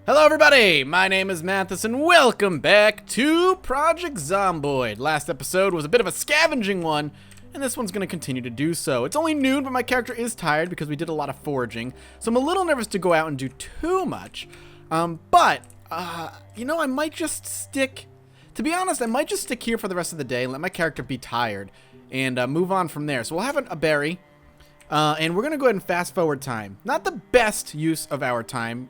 Hello everybody, my name is Mathis and welcome back to Project Zomboid. Last episode was a bit of a scavenging one, and this one's going to continue to do so. It's only noon, but my character is tired because we did a lot of foraging, so I'm a little nervous to go out and do too much. You know, I might just stick, to be honest, I might just stick here for the rest of the day and let my character be tired and move on from there. So we'll have a berry. And we're going to go ahead and fast forward time. Not the best use of our time,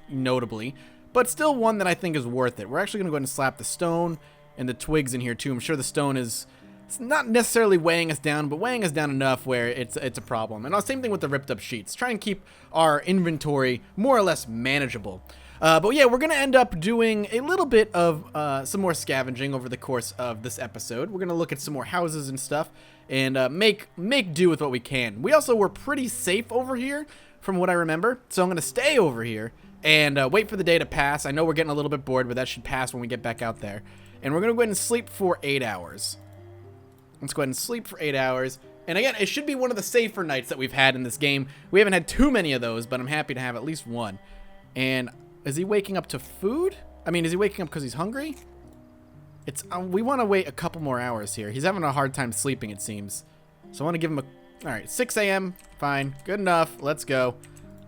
notably, but still one that I think is worth it. We're actually going to go ahead and slap the stone and the twigs in here too. I'm sure the stone is, it's not necessarily weighing us down, but weighing us down enough where it's a problem. And same thing with the ripped up sheets. Try and keep our inventory more or less manageable. But yeah, we're going to end up doing a little bit of some more scavenging over the course of this episode. We're going to look at some more houses and stuff and make do with what we can. We also were pretty safe over here from what I remember, so I'm going to stay over here and wait for the day to pass. I know we're getting a little bit bored, but that should pass when we get back out there. And we're going to go ahead and sleep for 8 hours. Let's go ahead and sleep for 8 hours. And again, it should be one of the safer nights that we've had in this game. We haven't had too many of those, but I'm happy to have at least one. And is he waking up to food? I mean, is he waking up because he's hungry? It's we want to wait a couple more hours here. He's having a hard time sleeping, it seems. So I want to give him a... Alright, 6 a.m. Fine. Good enough. Let's go.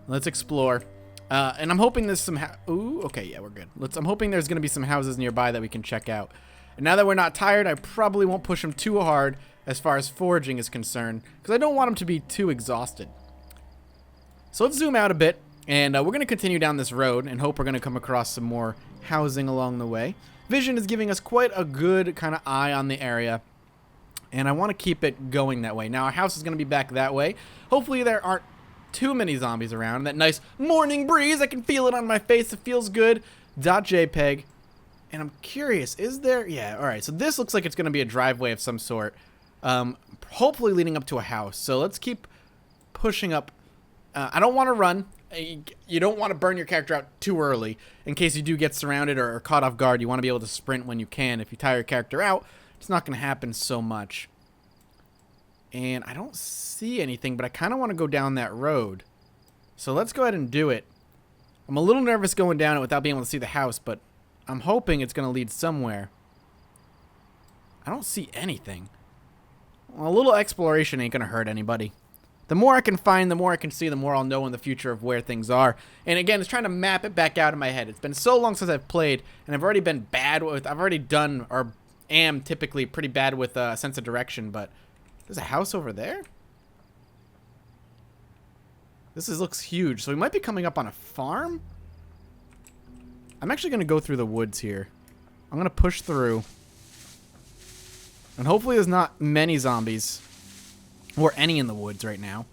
Let's explore. And I'm hoping there's some... Ooh, okay, yeah, we're good. I'm hoping there's going to be some houses nearby that we can check out. And now that we're not tired, I probably won't push him too hard as far as foraging is concerned, because I don't want him to be too exhausted. So let's zoom out a bit. And we're going to continue down this road and hope we're going to come across some more housing along the way. Vision is giving us quite a good kind of eye on the area, and I want to keep it going that way. Now, our house is going to be back that way. Hopefully, there aren't too many zombies around. That nice morning breeze, I can feel it on my face. It feels good. .jpg. And I'm curious, is there... Yeah, all right. So this looks like it's going to be a driveway of some sort, hopefully leading up to a house. So let's keep pushing up. I don't want to run. You don't want to burn your character out too early in case you do get surrounded or caught off guard. You want to be able to sprint when you can. If you tire your character out, it's not going to happen so much. And I don't see anything, but I kind of want to go down that road. So let's go ahead and do it. I'm a little nervous going down it without being able to see the house, but I'm hoping it's going to lead somewhere. I don't see anything. Well, a little exploration ain't going to hurt anybody. The more I can find, the more I can see, the more I'll know in the future of where things are. And again, it's trying to map it back out in my head. It's been so long since I've played, and I've already been bad with, I've already done, or am typically pretty bad with a sense of direction, but there's a house over there? Looks huge, so we might be coming up on a farm? I'm actually going to go through the woods here. I'm going to push through. And hopefully there's not many zombies. Or any in the woods right now.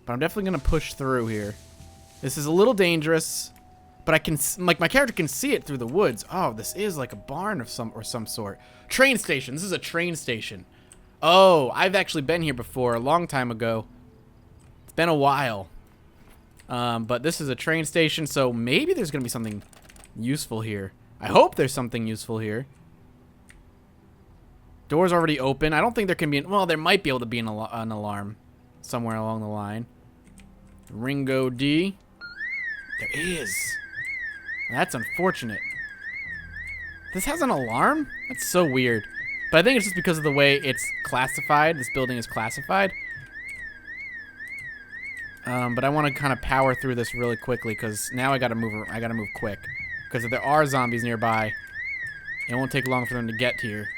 But I'm definitely going to push through here. This is a little dangerous. But I can, like, my character can see it through the woods. Oh, this is like a barn of some sort. Train station. This is a train station. Oh, I've actually been here before a long time ago. It's been a while. But this is a train station, so maybe there's going to be something useful here. I hope there's something useful here. Door's already open. I don't think there can be... Well, there might be able to be an alarm somewhere along the line. Ringo D. There is. That's unfortunate. This has an alarm? That's so weird. But I think it's just because of the way it's classified. This building is classified. But I want to kind of power through this really quickly because now I got to move quick. Because if there are zombies nearby, it won't take long for them to get here.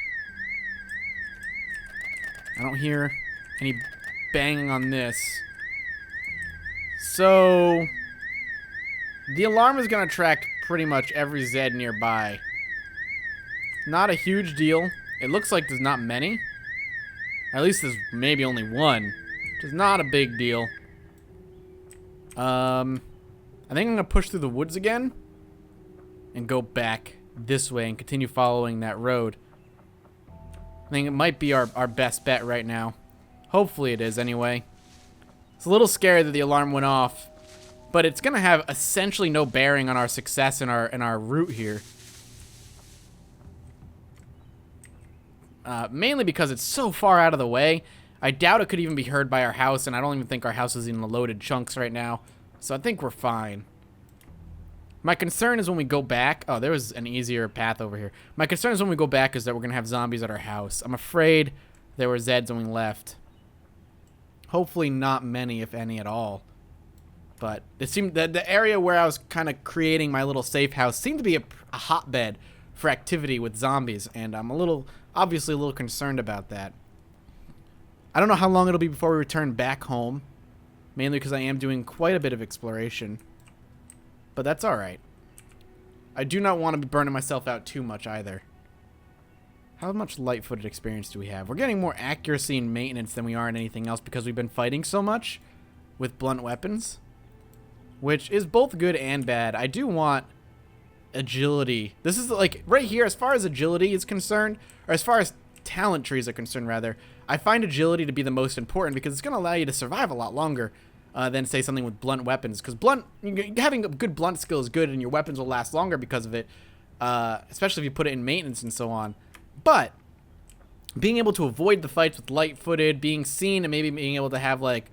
I don't hear any banging on this. So, the alarm is going to attract pretty much every Zed nearby. Not a huge deal. It looks like there's not many. At least there's maybe only one, which is not a big deal. I think I'm going to push through the woods again and go back this way and continue following that road. I think it might be our best bet right now. Hopefully it is anyway. It's a little scary that the alarm went off, but it's going to have essentially no bearing on our success in our route here. Mainly because it's so far out of the way. I doubt it could even be heard by our house, and I don't even think our house is in the loaded chunks right now. So I think we're fine. My concern is when we go back. Oh, there was an easier path over here. My concern is when we go back is that we're going to have zombies at our house. I'm afraid there were Zeds when we left. Hopefully not many, if any at all. But it seemed that the area where I was kind of creating my little safe house seemed to be a hotbed for activity with zombies. And I'm obviously a little concerned about that. I don't know how long it'll be before we return back home. Mainly because I am doing quite a bit of exploration. But that's alright. I do not want to be burning myself out too much either. How much light-footed experience do we have? We're getting more accuracy and maintenance than we are in anything else because we've been fighting so much with blunt weapons. Which is both good and bad. I do want agility. This is like, right here, as far as agility is concerned, or as far as talent trees are concerned, rather, I find agility to be the most important because it's going to allow you to survive a lot longer. Than say something with blunt weapons, because having a good blunt skill is good, and your weapons will last longer because of it, especially if you put it in maintenance and so on. But being able to avoid the fights with light-footed, being seen, and maybe being able to have like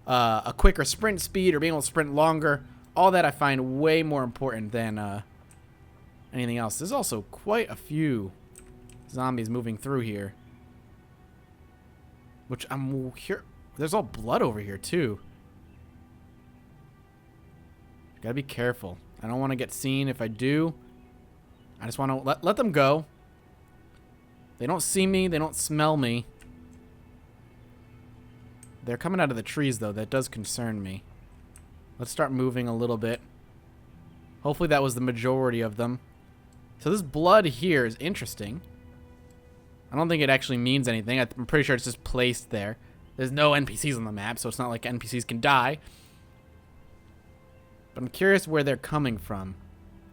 a quicker sprint speed or being able to sprint longer, all that I find way more important than anything else. There's also quite a few zombies moving through here, which I'm here. There's all blood over here too. Gotta be careful. I don't want to get seen. If I do, I just want to let them go. They don't see me. They don't smell me. They're coming out of the trees, though. That does concern me. Let's start moving a little bit. Hopefully that was the majority of them. So this blood here is interesting. I don't think it actually means anything. I'm pretty sure it's just placed there. There's no NPCs on the map, so it's not like NPCs can die. But I'm curious where they're coming from.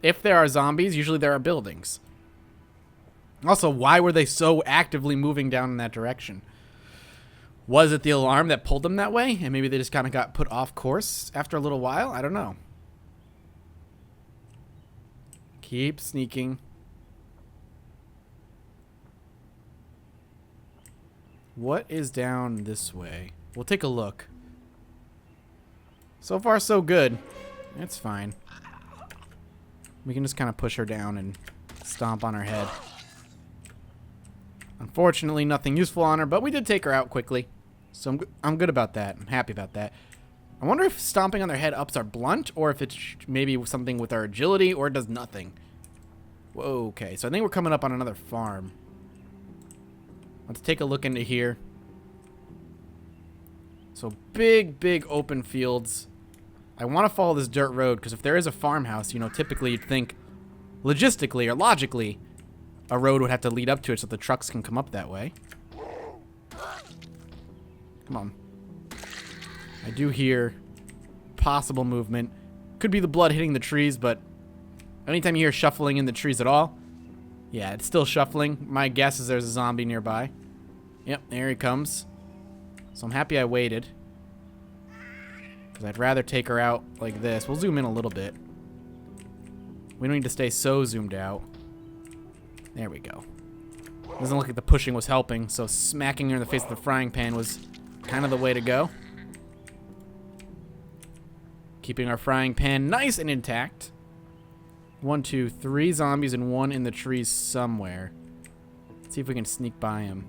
If there are zombies, usually there are buildings. Also, why were they so actively moving down in that direction? Was it the alarm that pulled them that way? And maybe they just kind of got put off course after a little while? I don't know. Keep sneaking. What is down this way? We'll take a look. So far, so good. It's fine. We can just kind of push her down and stomp on her head. Unfortunately, nothing useful on her, but we did take her out quickly. So I'm good about that. I'm happy about that. I wonder if stomping on their head ups our blunt, or if it's maybe something with our agility, or it does nothing. Whoa, okay. So I think we're coming up on another farm. Let's take a look into here. So big, big open fields. I want to follow this dirt road because if there is a farmhouse, you know, typically you'd think logistically or logically a road would have to lead up to it so the trucks can come up that way. Come on. I do hear possible movement. Could be the blood hitting the trees, but anytime you hear shuffling in the trees at all, yeah, it's still shuffling. My guess is there's a zombie nearby. Yep, there he comes. So I'm happy I waited. Because I'd rather take her out like this. We'll zoom in a little bit. We don't need to stay so zoomed out. There we go. Doesn't look like the pushing was helping, so smacking her in the face with the frying pan was kind of the way to go. Keeping our frying pan nice and intact. 1, 2, 3 zombies and 1 in the trees somewhere. Let's see if we can sneak by him.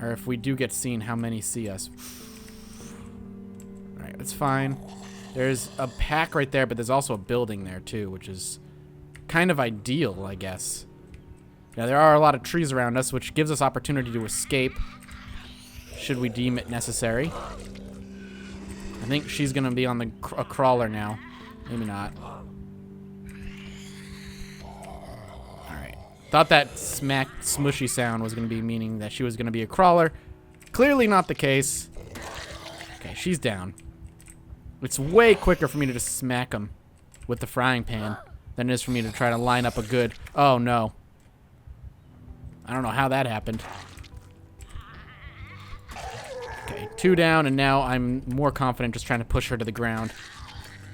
Or if we do get seen, how many see us. Alright, that's fine. There's a pack right there, but there's also a building there too, which is kind of ideal, I guess. Now, there are a lot of trees around us, which gives us opportunity to escape, should we deem it necessary. I think she's going to be on a crawler now. Maybe not. Alright. Thought that smack smushy sound was going to be meaning that she was going to be a crawler. Clearly not the case. Okay, she's down. It's way quicker for me to just smack them with the frying pan than it is for me to try to line up a good... Oh, no. I don't know how that happened. Okay, 2 down, and now I'm more confident just trying to push her to the ground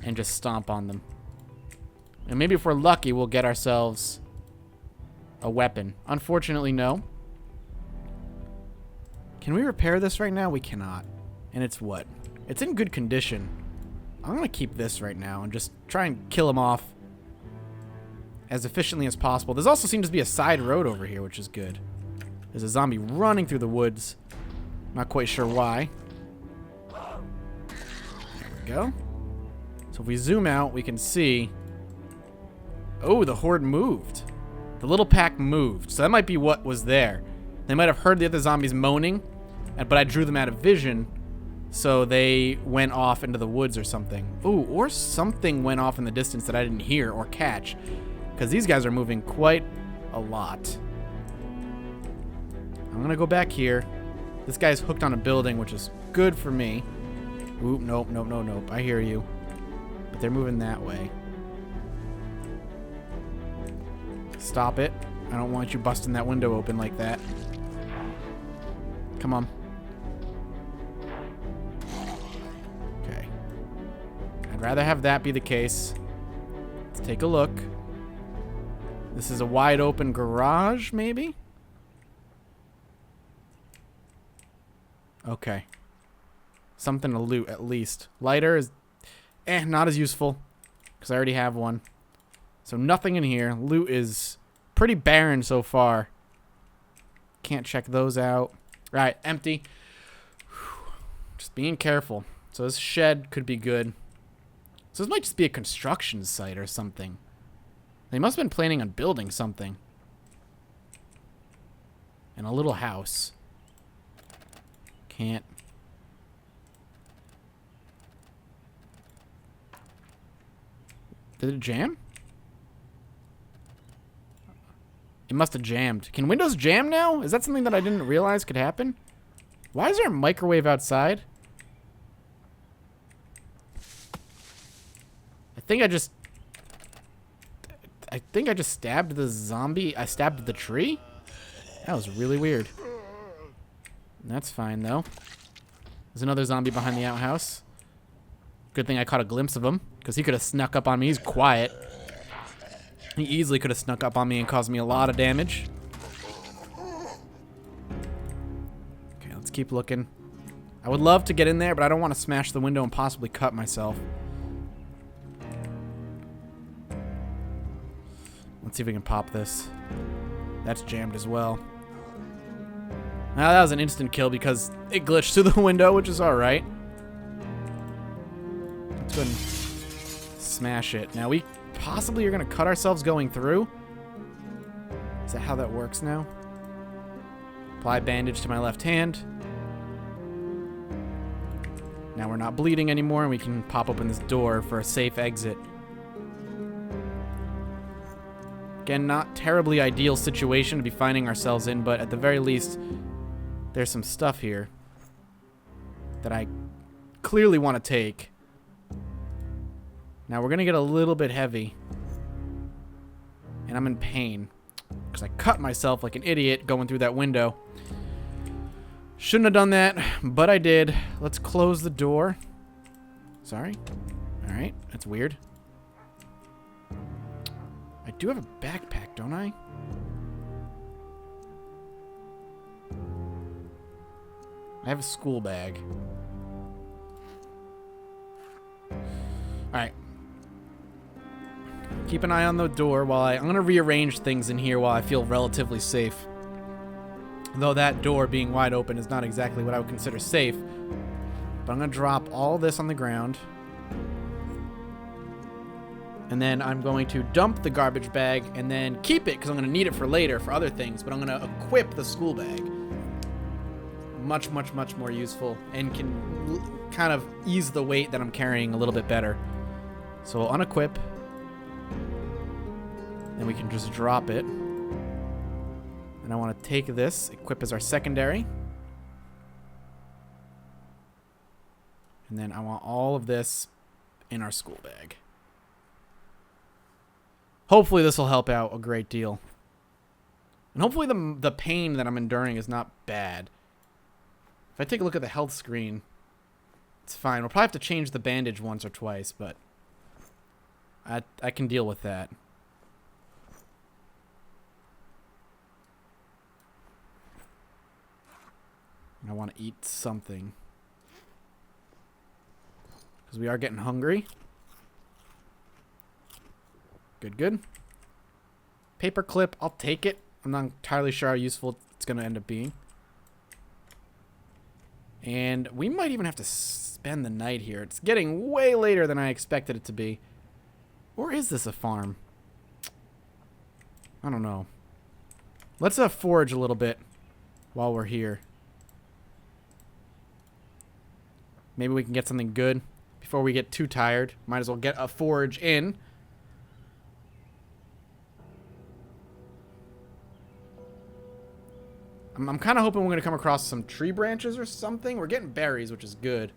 and just stomp on them. And maybe if we're lucky, we'll get ourselves a weapon. Unfortunately, no. Can we repair this right now? We cannot. And it's what? It's in good condition. I'm going to keep this right now and just try and kill him off as efficiently as possible. There's also seems to be a side road over here, which is good. There's a zombie running through the woods. Not quite sure why. There we go. So if we zoom out, we can see... Oh, the horde moved. The little pack moved. So that might be what was there. They might have heard the other zombies moaning, but I drew them out of vision, so they went off into the woods or something. Ooh, or something went off in the distance that I didn't hear or catch, because these guys are moving quite a lot. I'm going to go back here. This guy's hooked on a building, which is good for me. Ooh, nope, nope, nope, nope. I hear you. But they're moving that way. Stop it. I don't want you busting that window open like that. Come on. Okay. I'd rather have that be the case. Let's take a look. This is a wide open garage, maybe? Okay. Something to loot, at least. Lighter is... not as useful, because I already have one. So nothing in here. Loot is pretty barren so far. Can't check those out. Right, empty. Just being careful. So this shed could be good. So this might just be a construction site or something. They must have been planning on building something. And a little house. Can't. Did it jam? It must have jammed. Can Windows jam now? Is that something that I didn't realize could happen? Why is there a microwave outside? I think I just stabbed the zombie. I stabbed the tree? That was really weird. That's fine, though. There's another zombie behind the outhouse. Good thing I caught a glimpse of him, because he could have snuck up on me. He's quiet. He easily could have snuck up on me and caused me a lot of damage. Okay, let's keep looking. I would love to get in there, but I don't want to smash the window and possibly cut myself. Let's see if we can pop this. That's jammed as well. Now that was an instant kill because it glitched through the window, which is alright. Let's go ahead and smash it. Now we possibly are going to cut ourselves going through. Is that how that works now? Apply bandage to my left hand. Now we're not bleeding anymore and we can pop open this door for a safe exit. Again, not terribly ideal situation to be finding ourselves in, but at the very least, there's some stuff here that I clearly want to take. Now we're going to get a little bit heavy. And I'm in pain. Because I cut myself like an idiot going through that window. Shouldn't have done that, but I did. Let's close the door. Sorry. Alright, that's weird. I do have a backpack, don't I? I have a school bag. Alright. Keep an eye on the door while I'm going to rearrange things in here while I feel relatively safe. Though that door being wide open is not exactly what I would consider safe. But I'm going to drop all this on the ground. And then I'm going to dump the garbage bag and then keep it because I'm going to need it for later for other things. But I'm going to equip the school bag. Much, much, much more useful and can kind of ease the weight that I'm carrying a little bit better. So we'll unequip. Then we can just drop it. And I want to take this, equip as our secondary. And then I want all of this in our school bag. Hopefully this will help out a great deal. And hopefully the pain that I'm enduring is not bad. If I take a look at the health screen, it's fine. We'll probably have to change the bandage once or twice, but I can deal with that. I want to eat something. Because we are getting hungry. Good, good. Paper clip, I'll take it. I'm not entirely sure how useful it's going to end up being. And we might even have to spend the night here. It's getting way later than I expected it to be. Or is this a farm? I don't know. Let's forage a little bit while we're here. Maybe we can get something good before we get too tired. Might as well get a forage in. I'm kind of hoping we're going to come across some tree branches or something. We're getting berries, which is good.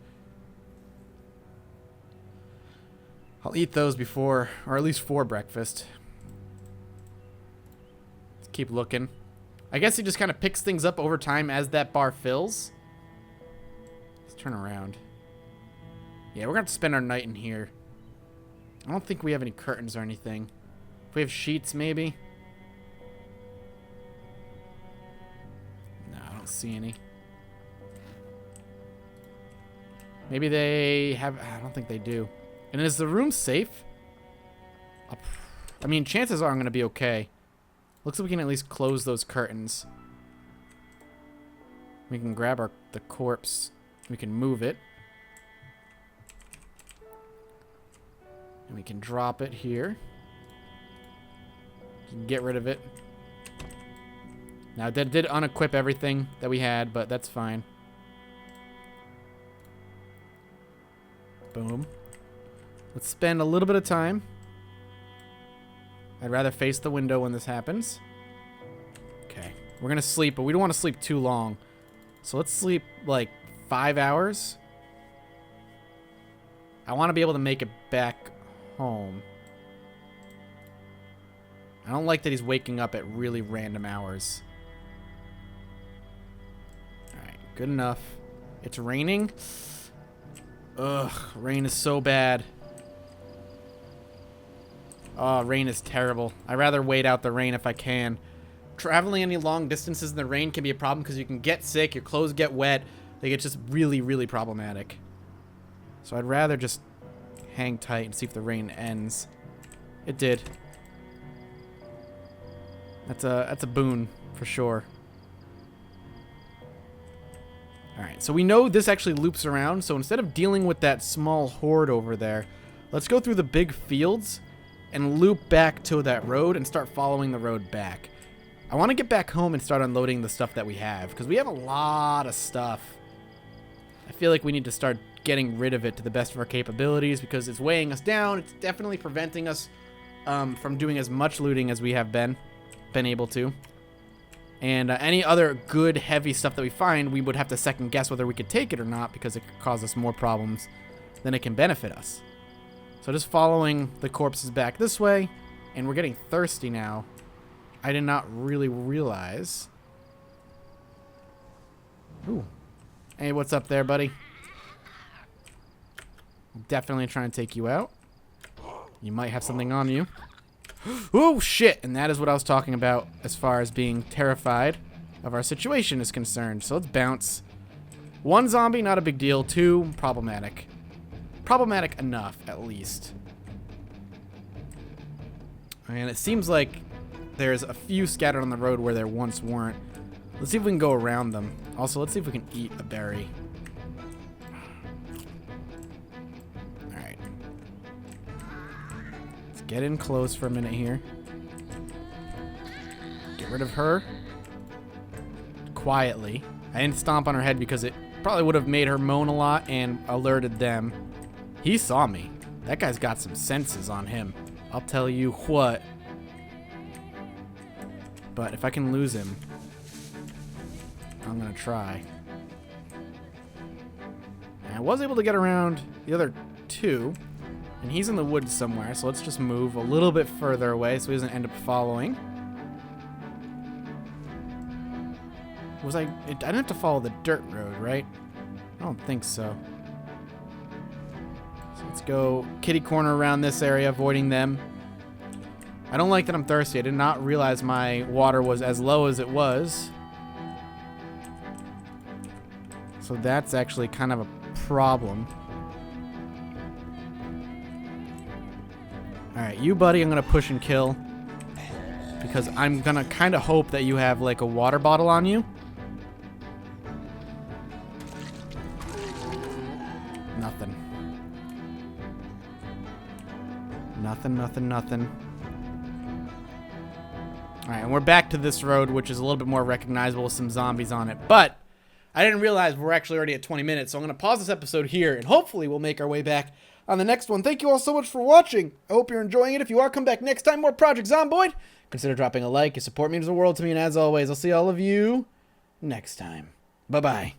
I'll eat those before, or at least for breakfast. Let's keep looking. I guess he just kind of picks things up over time as that bar fills. Let's turn around. Yeah, we're going to have to spend our night in here. I don't think we have any curtains or anything. If we have sheets, maybe. No, I don't see any. Maybe they have... I don't think they do. And is the room safe? I mean, chances are I'm going to be okay. Looks like we can at least close those curtains. We can grab the corpse. We can move it. And we can drop it here. Get rid of it. Now, that did unequip everything that we had, but that's fine. Boom. Let's spend a little bit of time. I'd rather face the window when this happens. Okay. We're going to sleep, but we don't want to sleep too long. So let's sleep like 5 hours. I want to be able to make it back home. I don't like that he's waking up at really random hours. Alright, good enough. It's raining. Ugh, rain is so bad. Oh, rain is terrible. I'd rather wait out the rain if I can. Traveling any long distances in the rain can be a problem because you can get sick, your clothes get wet. Like, it's just really, really problematic. So I'd rather just hang tight and see if the rain ends. It did. That's a boon for sure. Alright, so we know this actually loops around, so instead of dealing with that small horde over there, let's go through the big fields and loop back to that road and start following the road back. I want to get back home and start unloading the stuff that we have, because we have a lot of stuff. I feel like we need to start getting rid of it to the best of our capabilities, because it's weighing us down. It's definitely preventing us from doing as much looting as we have been able to. And any other good, heavy stuff that we find, we would have to second guess whether we could take it or not, because it could cause us more problems than it can benefit us. So just following the corpses back this way, and we're getting thirsty now. I did not really realize. Ooh. Hey, what's up there, buddy? Definitely trying to take you out. You might have something on you. Oh, shit! And that is what I was talking about as far as being terrified of our situation is concerned. So let's bounce. 1 zombie, not a big deal. 2, problematic. Problematic enough, at least. And it seems like there's a few scattered on the road where there once weren't. Let's see if we can go around them. Also, let's see if we can eat a berry. Alright. Let's get in close for a minute here. Get rid of her. Quietly. I didn't stomp on her head because it probably would have made her moan a lot and alerted them. He saw me. That guy's got some senses on him. I'll tell you what. But if I can lose him, I'm going to try. And I was able to get around the other 2. And he's in the woods somewhere. So let's just move a little bit further away so he doesn't end up following. I didn't have to follow the dirt road, right? I don't think so. So let's go kitty corner around this area, avoiding them. I don't like that I'm thirsty. I did not realize my water was as low as it was. So that's actually kind of a problem. Alright, you, buddy, I'm going to push and kill. Because I'm going to kind of hope that you have, like, a water bottle on you. Nothing. Nothing. Alright, and we're back to this road, which is a little bit more recognizable with some zombies on it. But I didn't realize we're actually already at 20 minutes, so I'm going to pause this episode here, and hopefully we'll make our way back on the next one. Thank you all so much for watching. I hope you're enjoying it. If you are, come back next time. More Project Zomboid. Consider dropping a like. Your support means the world to me, and as always, I'll see all of you next time. Bye-bye.